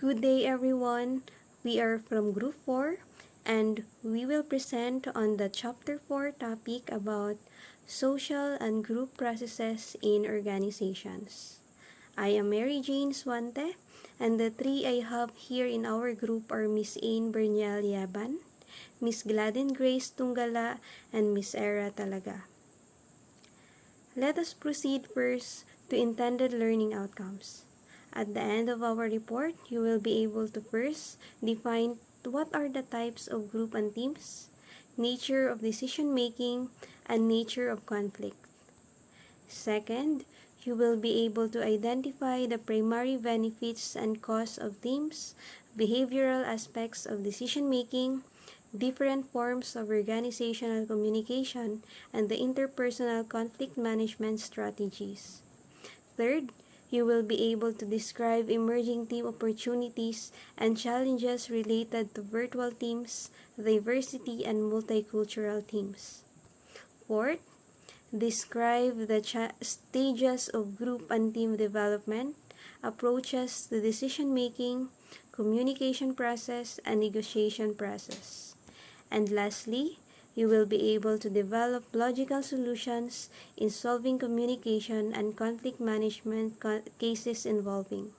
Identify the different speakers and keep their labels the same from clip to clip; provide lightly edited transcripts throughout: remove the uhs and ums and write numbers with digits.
Speaker 1: Good day everyone. We are from Group 4 and we will present on the Chapter 4 topic about social and group processes in organizations. I am Mary Jane Swante and the three I have here in our group are Miss Ain Berniel Yaban, Miss Gladden Grace Tungala, and Miss Era Talaga. Let us proceed first to intended learning outcomes. At the end of our report, you will be able to first define what are the types of group and teams, nature of decision making, and nature of conflict. Second, you will be able to identify the primary benefits and costs of teams, behavioral aspects of decision making, different forms of organizational communication, and the interpersonal conflict management strategies. Third, you will be able to describe emerging team opportunities and challenges related to virtual teams, diversity, and multicultural teams. Fourth, describe the stages of group and team development, approaches to decision making, communication process, and negotiation process. And lastly, you will be able to develop logical solutions in solving communication and conflict management cases involving.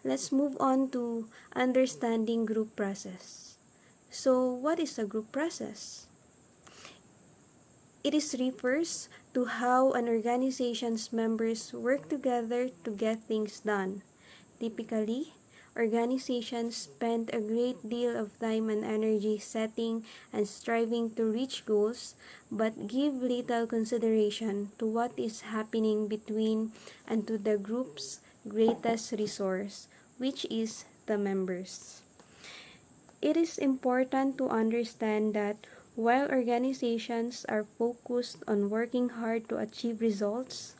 Speaker 1: Let's move on to understanding group process. So, what is a group process? It refers to how an organization's members work together to get things done. Typically, organizations spend a great deal of time and energy setting and striving to reach goals, but give little consideration to what is happening between and to the group's greatest resource, which is the members. It is important to understand that while organizations are focused on working hard to achieve results,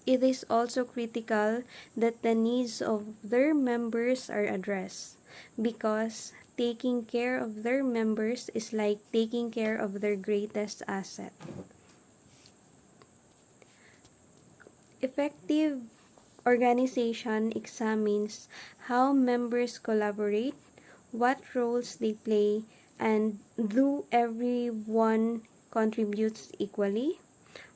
Speaker 1: it is also critical that the needs of their members are addressed, because taking care of their members is like taking care of their greatest asset. Effective organization examines how members collaborate, what roles they play, and do everyone contributes equally.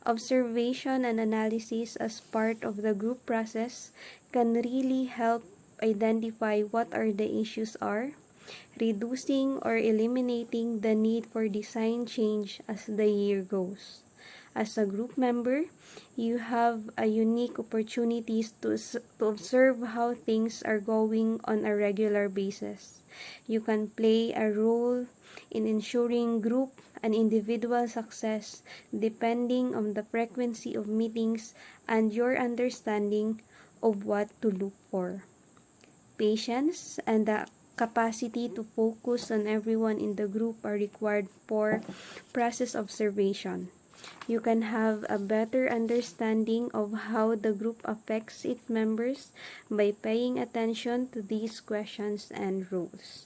Speaker 1: Observation and analysis as part of the group process can really help identify what are the issues are, reducing or eliminating the need for design change as the year goes. As a group member, you have a unique opportunities to observe how things are going on a regular basis. You can play a role in ensuring group and individual success depending on the frequency of meetings and your understanding of what to look for. Patience and the capacity to focus on everyone in the group are required for process observation. You can have a better understanding of how the group affects its members by paying attention to these questions and rules.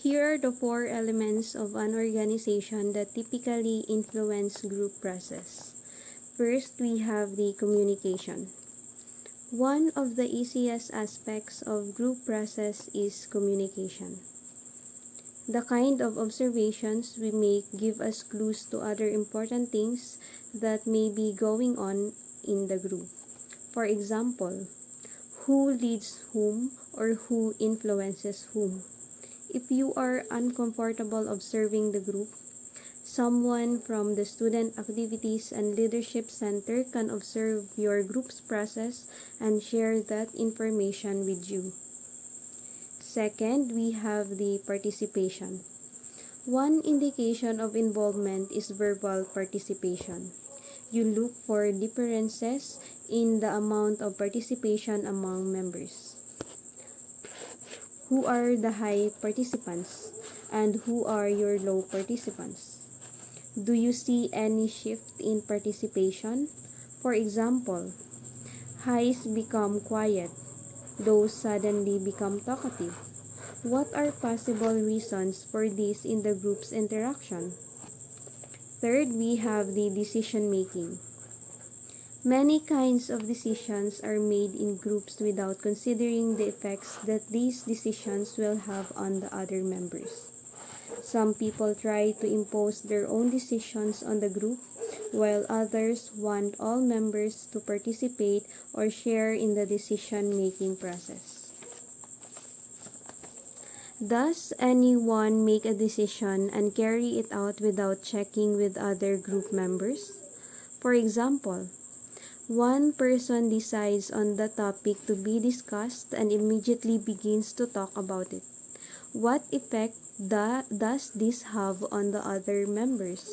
Speaker 1: Here are the 4 elements of an organization that typically influence group process. First, we have the communication. One of the easiest aspects of group process is communication. The kind of observations we make give us clues to other important things that may be going on in the group. For example, who leads whom or who influences whom. If you are uncomfortable observing the group, someone from the Student Activities and Leadership Center can observe your group's process and share that information with you. Second, we have the participation. One indication of involvement is verbal participation. You look for differences in the amount of participation among members. Who are the high participants and who are your low participants? Do you see any shift in participation? For example, highs become quiet, those suddenly become talkative. What are possible reasons for this in the group's interaction? Third, we have the decision making. Many kinds of decisions are made in groups without considering the effects that these decisions will have on the other members. Some people try to impose their own decisions on the group, while others want all members to participate or share in the decision-making process. Does anyone make a decision and carry it out without checking with other group members? For example, one person decides on the topic to be discussed and immediately begins to talk about it. What effect does this have on the other members?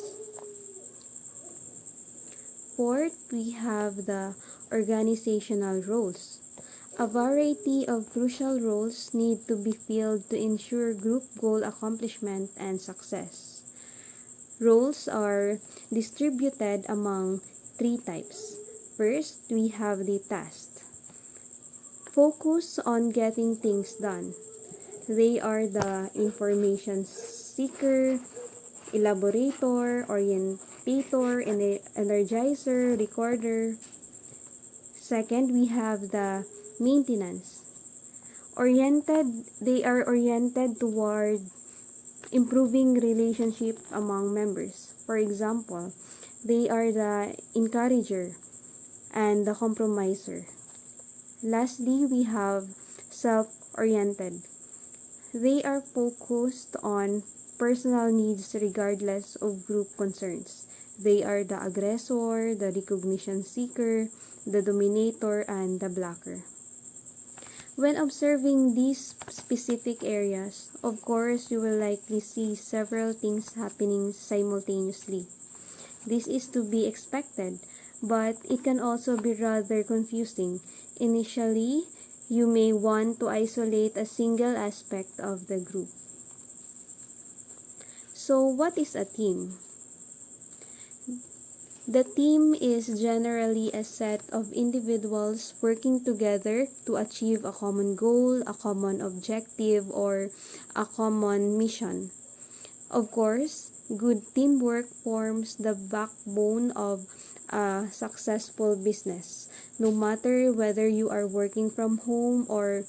Speaker 1: Fourth, we have the organizational roles. A variety of crucial roles need to be filled to ensure group goal accomplishment and success. Roles are distributed among three types. First, we have the task. Focus on getting things done. They are the information seeker, elaborator, orientator, energizer, recorder. Second, we have the maintenance. They are oriented toward improving relationship among members. For example, they are the encourager and the compromiser. Lastly, we have self-oriented. They are focused on personal needs regardless of group concerns. They are the aggressor, the recognition seeker, the dominator, and the blocker. When observing these specific areas, of course, you will likely see several things happening simultaneously. This is to be expected, but it can also be rather confusing. Initially, you may want to isolate a single aspect of the group. So, what is a team? The team is generally a set of individuals working together to achieve a common goal, a common objective, or a common mission. Of course, good teamwork forms the backbone of a successful business. No matter whether you are working from home or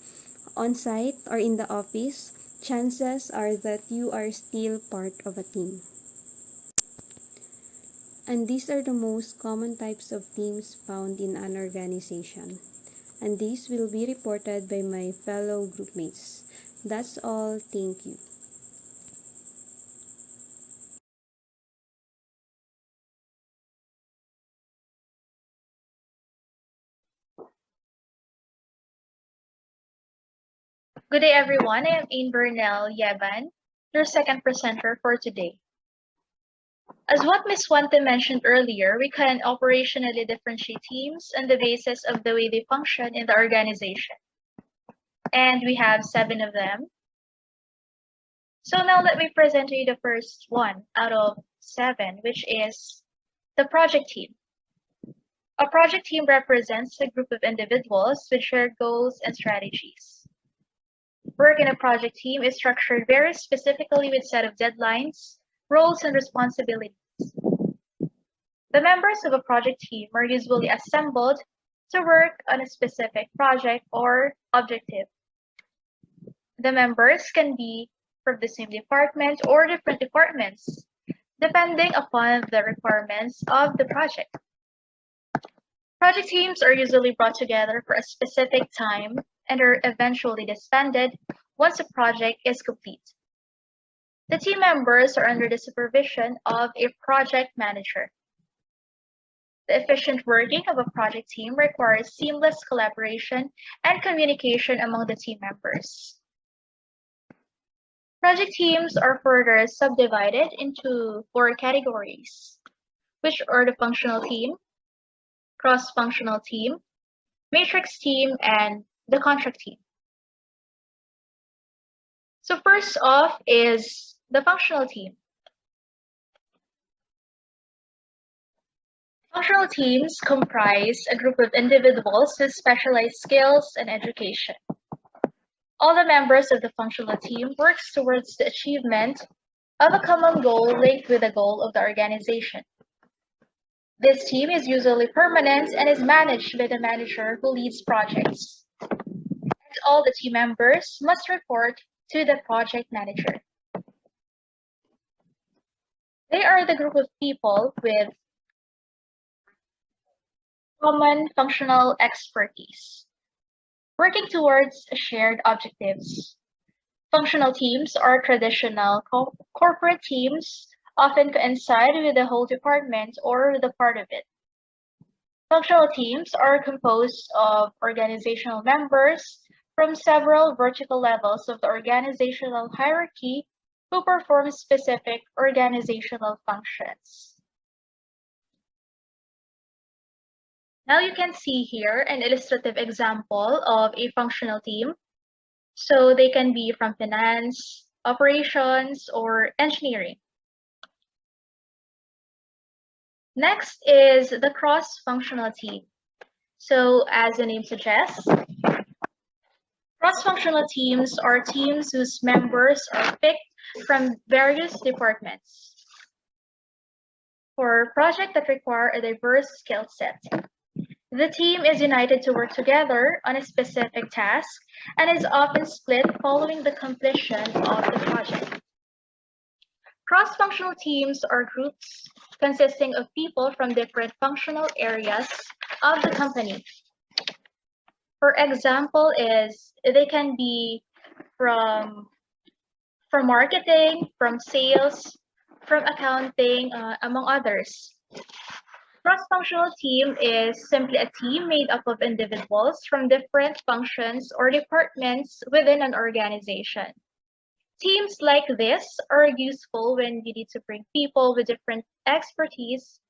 Speaker 1: on site or in the office, chances are that you are still part of a team. And these are the most common types of teams found in an organization. And these will be reported by my fellow groupmates. That's all. Thank you.
Speaker 2: Good day, everyone. I am Ain Bernal Yaban, your second presenter for today. As what Ms. Wante mentioned earlier, we can operationally differentiate teams on the basis of the way they function in the organization. And we have 7 of them. So now let me present to you the first one out of 7, which is the project team. A project team represents a group of individuals with shared goals and strategies. Work in a project team is structured very specifically with set of deadlines, roles, and responsibilities. The members of a project team are usually assembled to work on a specific project or objective. The members can be from the same department or different departments, depending upon the requirements of the project. Project teams are usually brought together for a specific time and are eventually disbanded once a project is complete. The team members are under the supervision of a project manager. The efficient working of a project team requires seamless collaboration and communication among the team members. Project teams are further subdivided into 4 categories, which are the functional team, cross-functional team, matrix team, and the contract team. So first off is the functional team. Functional teams comprise a group of individuals with specialized skills and education. All the members of the functional team works towards the achievement of a common goal linked with the goal of the organization. This team is usually permanent and is managed by the manager who leads projects. And all the team members must report to the project manager. They are the group of people with common functional expertise, working towards shared objectives. Functional teams are traditional corporate teams, often coincide with the whole department or with a part of it. Functional teams are composed of organizational members from several vertical levels of the organizational hierarchy who perform specific organizational functions. Now you can see here an illustrative example of a functional team. So they can be from finance, operations, or engineering. Next is the cross-functional team. So as the name suggests, cross-functional teams are teams whose members are picked from various departments for projects that require a diverse skill set. The team is united to work together on a specific task and is often split following the completion of the project. Cross-functional teams are groups consisting of people from different functional areas of the company. For example, they can be from marketing, from sales, from accounting, among others. Cross-functional team is simply a team made up of individuals from different functions or departments within an organization. Teams like this are useful when you need to bring people with different expertise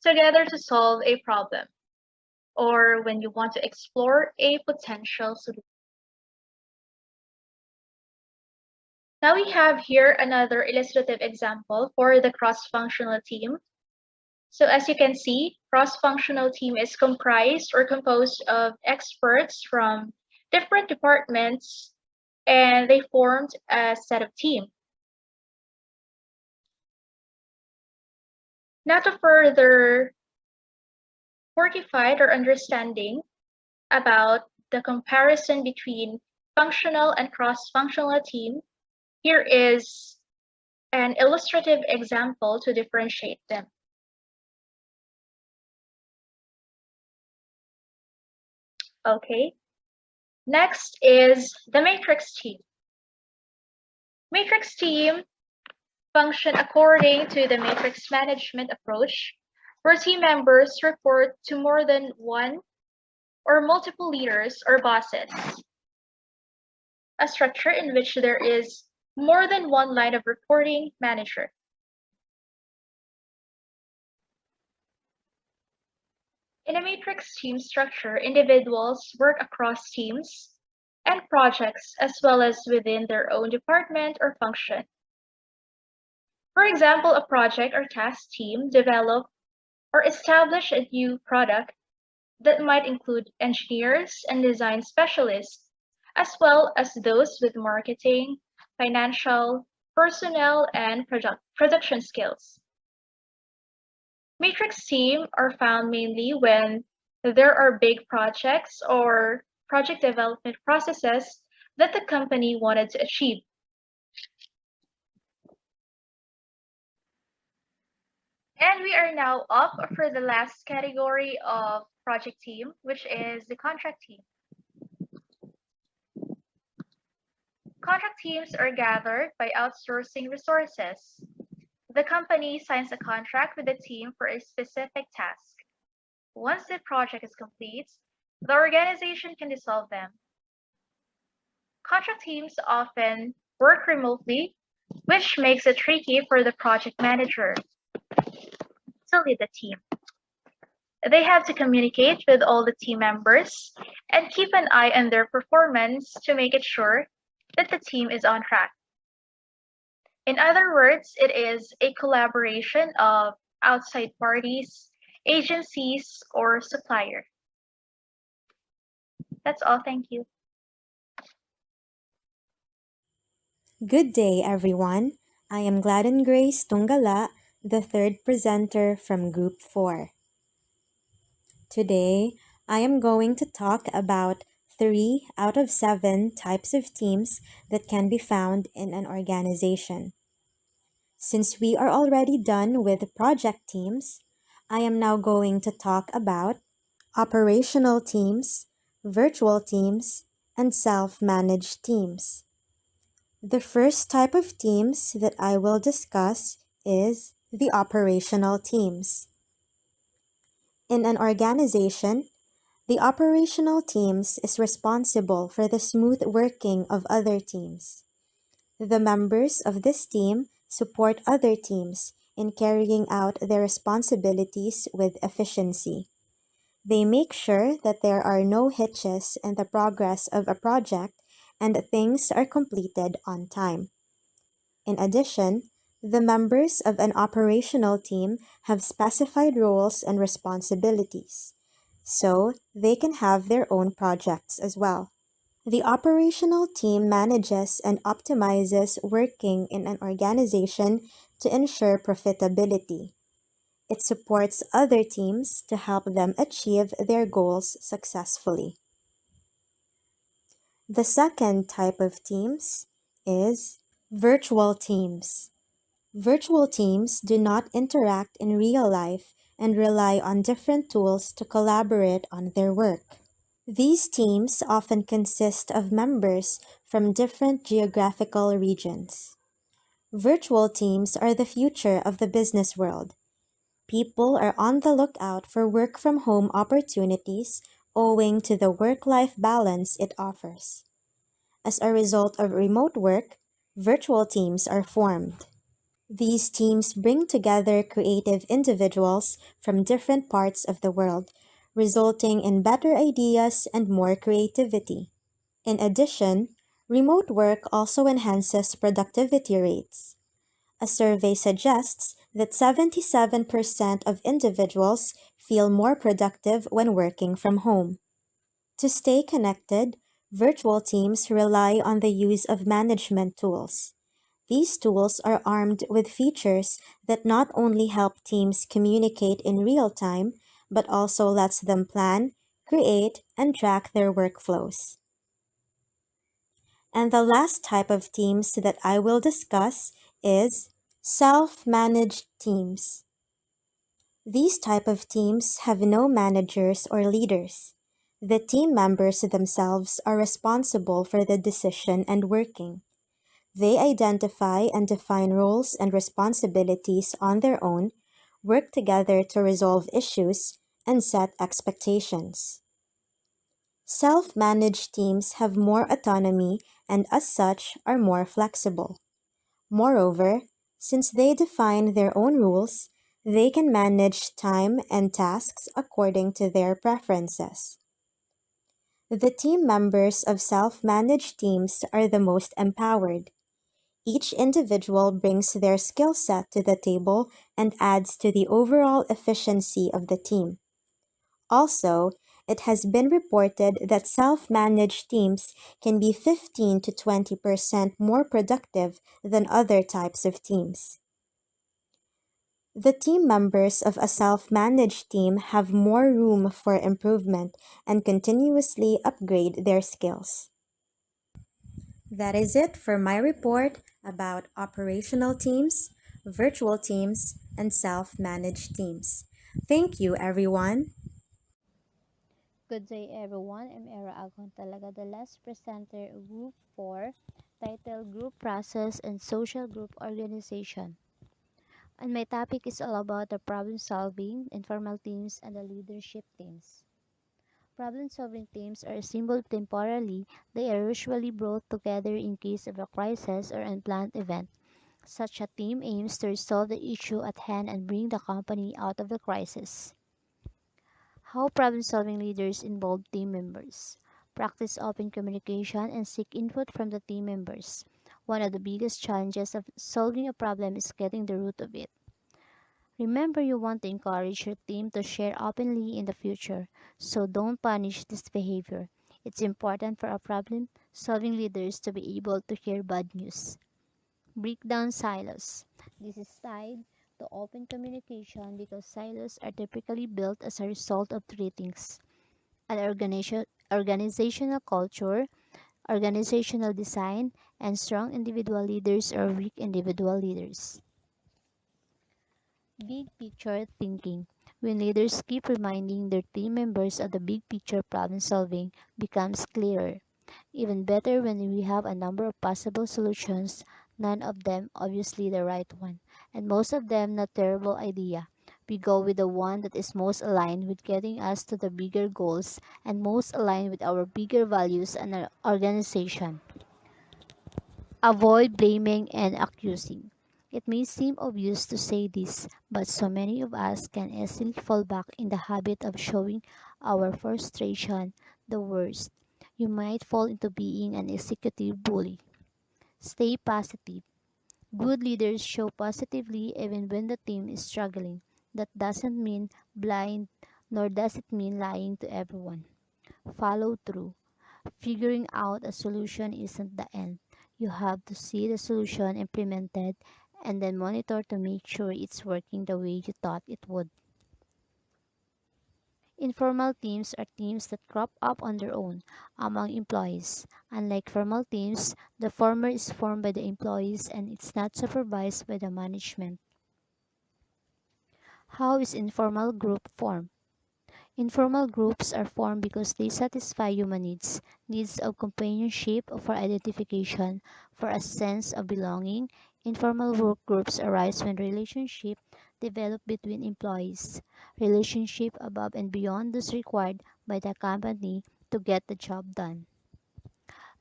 Speaker 2: together to solve a problem, or when you want to explore a potential solution. Now we have here another illustrative example for the cross-functional team. So as you can see, cross-functional team is comprised or composed of experts from different departments, and they formed a set of team. Now to further fortify our understanding about the comparison between functional and cross-functional team, here is an illustrative example to differentiate them. Okay, next is the matrix team. Matrix team function according to the matrix management approach, where team members report to more than one or multiple leaders or bosses. A structure in which there is more than one line of reporting manager. In a matrix team structure, individuals work across teams and projects as well as within their own department or function. For example, a project or task team develop or establish a new product that might include engineers and design specialists, as well as those with marketing, financial, personnel, and production skills. Matrix team are found mainly when there are big projects or project development processes that the company wanted to achieve. And we are now up for the last category of project team, which is the contract team. Contract teams are gathered by outsourcing resources. The company signs a contract with the team for a specific task. Once the project is complete, the organization can dissolve them. Contract teams often work remotely, which makes it tricky for the project manager to lead the team. They have to communicate with all the team members and keep an eye on their performance to make it sure that the team is on track. In other words, it is a collaboration of outside parties, agencies, or supplier. That's all. Thank you.
Speaker 3: Good day, everyone. I am Gladden Grace Tungala, the third presenter from Group 4. Today, I am going to talk about 3 out of 7 types of teams that can be found in an organization. Since we are already done with project teams, I am now going to talk about operational teams, virtual teams, and self managed teams. The first type of teams that I will discuss is the operational teams. In an organization, the operational teams is responsible for the smooth working of other teams. The members of this team support other teams in carrying out their responsibilities with efficiency. They make sure that there are no hitches in the progress of a project and things are completed on time. In addition, the members of an operational team have specified roles and responsibilities, so they can have their own projects as well. The operational team manages and optimizes working in an organization to ensure profitability. It supports other teams to help them achieve their goals successfully. The second type of teams is virtual teams. Virtual teams do not interact in real life and rely on different tools to collaborate on their work. These teams often consist of members from different geographical regions. Virtual teams are the future of the business world. People are on the lookout for work from home opportunities owing to the work life balance it offers. As a result of remote work, virtual teams are formed. These teams bring together creative individuals from different parts of the world, resulting in better ideas and more creativity. In addition, remote work also enhances productivity rates. A survey suggests that 77% of individuals feel more productive when working from home. To stay connected, virtual teams rely on the use of management tools. These tools are armed with features that not only help teams communicate in real time, but also lets them plan, create, and track their workflows. And the last type of teams that I will discuss is self-managed teams. These type of teams have no managers or leaders. The team members themselves are responsible for the decision and working. They identify and define roles and responsibilities on their own, work together to resolve issues, and set expectations. Self managed teams have more autonomy and, as such, are more flexible. Moreover, since they define their own rules, they can manage time and tasks according to their preferences. The team members of self managed teams are the most empowered. Each individual brings their skill set to the table and adds to the overall efficiency of the team. Also, it has been reported that self managed teams can be 15 to 20% more productive than other types of teams. The team members of a self managed team have more room for improvement and continuously upgrade their skills. That is it for my report about operational teams, virtual teams, and self managed teams. Thank you, everyone.
Speaker 4: Good day everyone, I'm Era Agon talaga, the last presenter of Group 4, titled Group Process and Social Group Organization. And my topic is all about the problem solving, informal teams, and the leadership teams. Problem solving teams are assembled temporarily. They are usually brought together in case of a crisis or unplanned event. Such a team aims to resolve the issue at hand and bring the company out of the crisis. How problem-solving leaders involve team members. Practice open communication and seek input from the team members. One of the biggest challenges of solving a problem is getting the root of it. Remember, you want to encourage your team to share openly in the future, so don't punish this behavior. It's important for our problem-solving leaders to be able to hear bad news. Break down silos. This is tied to open communication because silos are typically built as a result of three things: an organizational culture, organizational design, and strong individual leaders or weak individual leaders. Big picture thinking. When leaders keep reminding their team members of the big picture, problem solving becomes clearer. Even better when we have a number of possible solutions, none of them obviously the right one, and most of them not terrible idea. We go with the one that is most aligned with getting us to the bigger goals and most aligned with our bigger values and our organization. Avoid blaming and accusing. It may seem obvious to say this, but so many of us can easily fall back in the habit of showing our frustration the worst. You might fall into being an executive bully. Stay positive. Good leaders show positively even when the team is struggling. That doesn't mean blind, nor does it mean lying to everyone. Follow through. Figuring out a solution isn't the end. You have to see the solution implemented and then monitor to make sure it's working the way you thought it would. Informal teams are teams that crop up on their own among employees. Unlike formal teams, the former is formed by the employees and it's not supervised by the management. How is informal group formed? Informal groups are formed because they satisfy human needs: needs of companionship, for identification, for a sense of belonging. Informal work groups arise when relationships develop between employees, relationship above and beyond those required by the company to get the job done.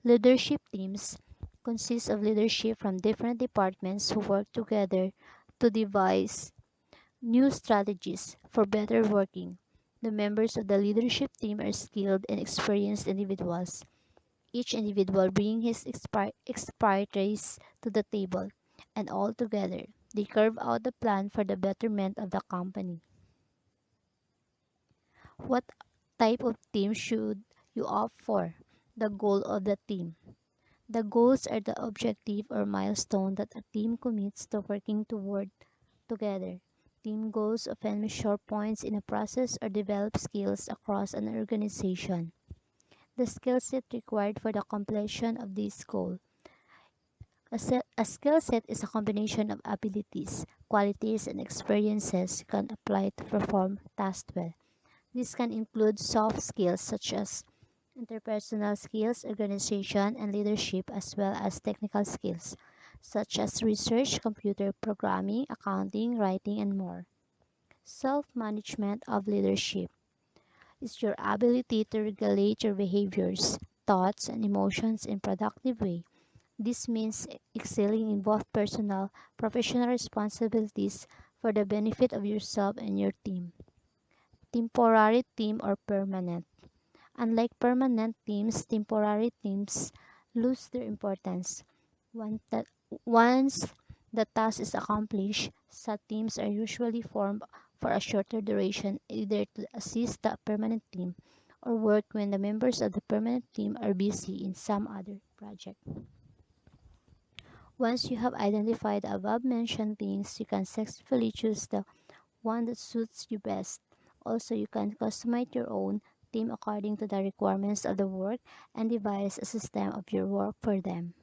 Speaker 4: Leadership teams consist of leadership from different departments who work together to devise new strategies for better working. The members of the leadership team are skilled and experienced individuals, each individual bringing his expertise to the table, and all together, they carve out the plan for the betterment of the company. What type of team should you opt for? The goal of the team. The goals are the objective or milestone that a team commits to working toward together. Team goals often measure points in a process or develop skills across an organization. The skill set required for the completion of this goal. A skill set is a combination of abilities, qualities, and experiences you can apply to perform tasks well. This can include soft skills such as interpersonal skills, organization, and leadership, as well as technical skills such as research, computer programming, accounting, writing, and more. Self-management of leadership is your ability to regulate your behaviors, thoughts, and emotions in a productive way. This means excelling in both personal, professional responsibilities for the benefit of yourself and your team. Temporary team or permanent. Unlike permanent teams, temporary teams lose their importance. Once the task is accomplished, such teams are usually formed for a shorter duration, either to assist the permanent team or work when the members of the permanent team are busy in some other project. Once you have identified the above mentioned things, you can successfully choose the one that suits you best. Also, you can customize your own team according to the requirements of the work and devise a system of your work for them.